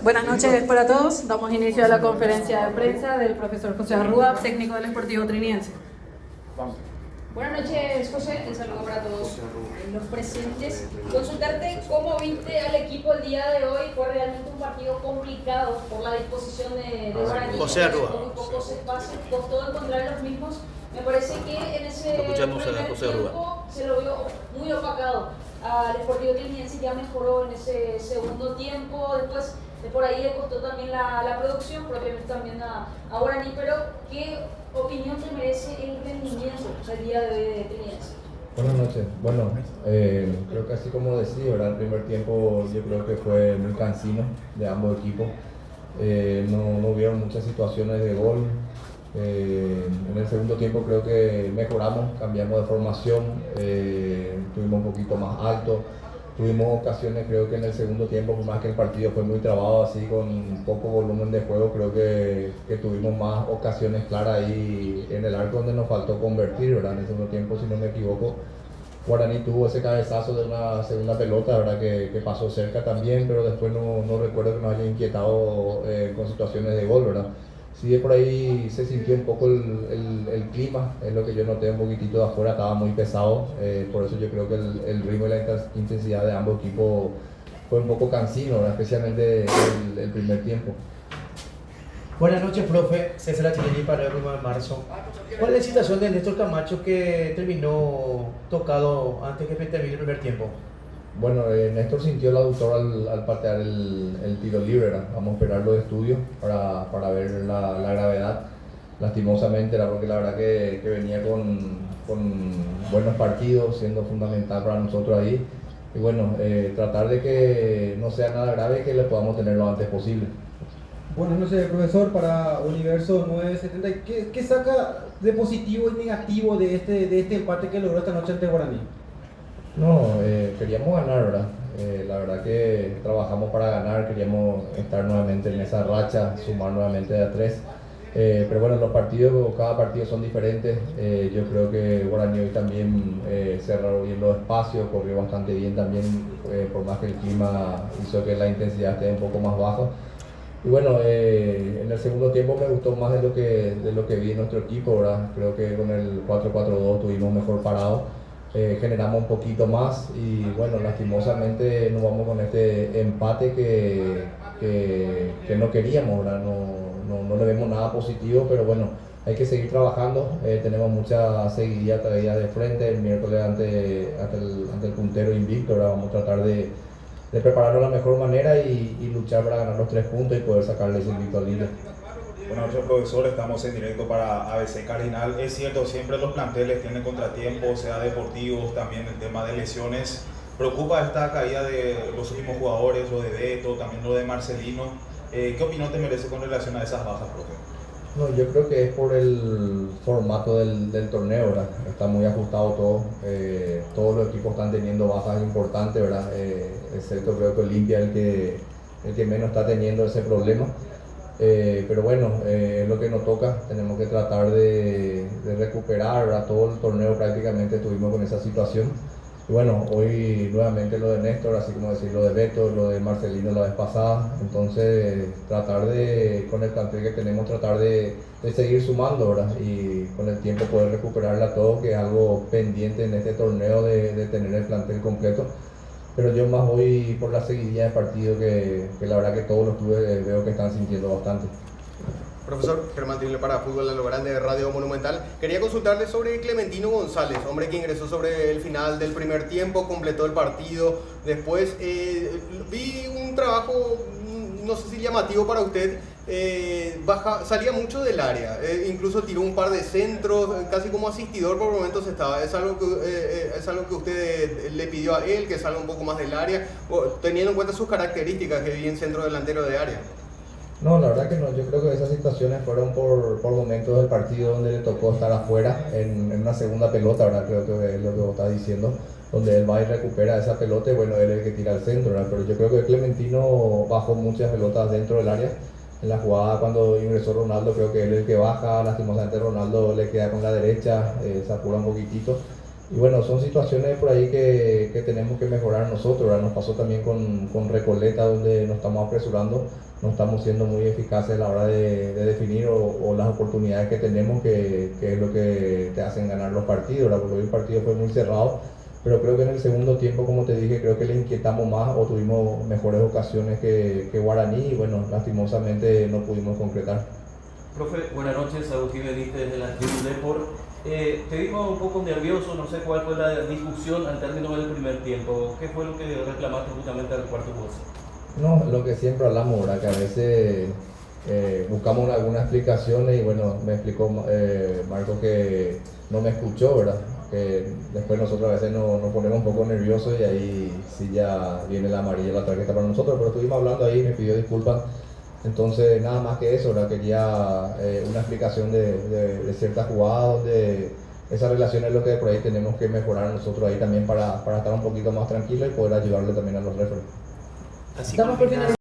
Buenas noches para todos. Damos inicio a la conferencia de prensa del profesor José Arrúa, técnico del Sportivo Triniense. Buenas noches, José. Un saludo para todos los presentes. Consultarte cómo viste al equipo el día de hoy. Fue realmente un partido complicado por la disposición de Guaraní. José Arrúa. Con muy pocos espacios, costó encontrar los mismos. Me parece que en ese primer tiempo se lo vio muy opacado al Sportivo Triniense. Ya mejoró en ese segundo tiempo. Después de por ahí le costó también la producción, propiamente también a Guaraní. Pero ¿qué opinión te merece el rendimiento del día de Triniense? Buenas noches. Bueno, creo que así como decía, ¿verdad? El primer tiempo yo creo que fue muy cansino de ambos equipos. No hubieron muchas situaciones de gol. En el segundo tiempo creo que mejoramos, cambiamos de formación, estuvimos un poquito más alto. Tuvimos ocasiones, creo que en el segundo tiempo, por más que el partido fue muy trabado, así con poco volumen de juego, creo que tuvimos más ocasiones claras ahí en el arco donde nos faltó convertir, ¿verdad? En el segundo tiempo, si no me equivoco, Guaraní tuvo ese cabezazo de una segunda pelota, ¿verdad? Que pasó cerca también, pero después no recuerdo que nos haya inquietado con situaciones de gol, ¿verdad? Sí, por ahí se sintió un poco el clima, es lo que yo noté un poquitito de afuera, estaba muy pesado, por eso yo creo que el ritmo y la intensidad de ambos equipos fue un poco cansino, ¿verdad? Especialmente el primer tiempo. Buenas noches, profe. César Achillini para el 1 de marzo. ¿Cuál es la situación de Néstor Camacho que terminó tocado antes que termine el primer tiempo? Bueno, Néstor sintió el aductor al patear el tiro libre, ¿verdad? Vamos a esperar los estudios para ver la gravedad. Lastimosamente, porque la verdad que venía con buenos partidos, siendo fundamental para nosotros ahí. Y bueno, tratar de que no sea nada grave y que le podamos tener lo antes posible. Buenas noches, profesor, para Universo 970. ¿Qué saca de positivo y negativo de este empate que logró esta noche ante Guaraní? No, queríamos ganar, ¿verdad? La verdad que trabajamos para ganar, queríamos estar nuevamente en esa racha, sumar nuevamente de a 3. Pero bueno, cada partido son diferentes. Yo creo que Guaraní hoy también cerró bien los espacios, corrió bastante bien también, por más que el clima hizo que la intensidad esté un poco más baja. Y bueno, en el segundo tiempo me gustó más de lo que vi en nuestro equipo, ¿verdad? Creo que con el 4-4-2 tuvimos mejor parado. Generamos un poquito más y bueno, lastimosamente nos vamos con este empate que no queríamos, ¿verdad? No le vemos nada positivo, pero bueno, hay que seguir trabajando. Tenemos mucha seguidilla todavía de frente el miércoles ante el puntero invicto, ¿verdad? Vamos a tratar de prepararlo de la mejor manera y luchar para ganar los 3 puntos y poder sacarle ese invicto al líder. Buenas noches, profesor. Estamos en directo para ABC Cardinal. Es cierto, siempre los planteles tienen contratiempos, sea deportivos, también el tema de lesiones. ¿Preocupa esta caída de los últimos jugadores, lo de Beto, también lo de Marcelino? ¿Qué opinión te merece con relación a esas bajas, profe? No, yo creo que es por el formato del torneo, ¿verdad? Está muy ajustado todo. Todos los equipos están teniendo bajas importantes, ¿verdad? Excepto creo que Olimpia es el que menos está teniendo ese problema. Pero bueno, es lo que nos toca, tenemos que tratar de recuperar, ¿verdad? Todo el torneo prácticamente estuvimos con esa situación. Y bueno, hoy nuevamente lo de Néstor, así como decir lo de Beto, lo de Marcelino la vez pasada. Entonces tratar con el plantel que tenemos, tratar de seguir sumando, ¿verdad? Y con el tiempo poder recuperarla todo, que es algo pendiente en este torneo de tener el plantel completo. Pero yo más voy por la seguidilla de partido que la verdad que todos los clubes veo que están sintiendo bastante. Profesor Germán Tible para Fútbol a lo Grande de Radio Monumental. Quería consultarle sobre Clementino González, hombre que ingresó sobre el final del primer tiempo, completó el partido. Después vi un trabajo, no sé si llamativo para usted, salía mucho del área, incluso tiró un par de centros, casi como asistidor por momentos estaba. ¿Es algo que usted le pidió a él, que salga un poco más del área, teniendo en cuenta sus características, que bien centro delantero de área? No, la verdad que no, yo creo que esas situaciones fueron por momentos del partido donde le tocó estar afuera en una segunda pelota, ¿verdad? Creo que es lo que vos estás diciendo, donde él va y recupera esa pelota y bueno, él es el que tira al centro, ¿verdad? Pero yo creo que Clementino bajó muchas pelotas dentro del área. En la jugada cuando ingresó Ronaldo, creo que él es el que baja, lastimosamente Ronaldo le queda con la derecha, se apura un poquitito. Y bueno, son situaciones por ahí que tenemos que mejorar nosotros, ¿verdad? Nos pasó también con Recoleta, donde nos estamos apresurando, no estamos siendo muy eficaces a la hora de definir o las oportunidades que tenemos, que es lo que te hacen ganar los partidos, ¿verdad? Porque hoy el partido fue muy cerrado, pero creo que en el segundo tiempo, como te dije, creo que le inquietamos más o tuvimos mejores ocasiones que Guaraní y bueno, lastimosamente no pudimos concretar. Profe, buenas noches, Agustín Benítez desde la Tribu Deport. Te vimos un poco nervioso, no sé cuál fue la discusión al término del primer tiempo. ¿Qué fue lo que reclamaste justamente al cuarto gol? No, lo que siempre hablamos, ¿verdad? Que a veces buscamos algunas explicaciones y bueno, me explicó Marco que no me escuchó, ¿verdad? Que después nosotros a veces nos ponemos un poco nerviosos y ahí sí ya viene la amarilla, la tarjeta para nosotros, pero estuvimos hablando ahí, me pidió disculpas. Entonces, nada más que eso, ¿verdad? Quería una explicación de ciertas jugadas, donde esa relación es lo que por ahí tenemos que mejorar nosotros ahí también para estar un poquito más tranquilos y poder ayudarle también a los referees. Estamos por finalizar.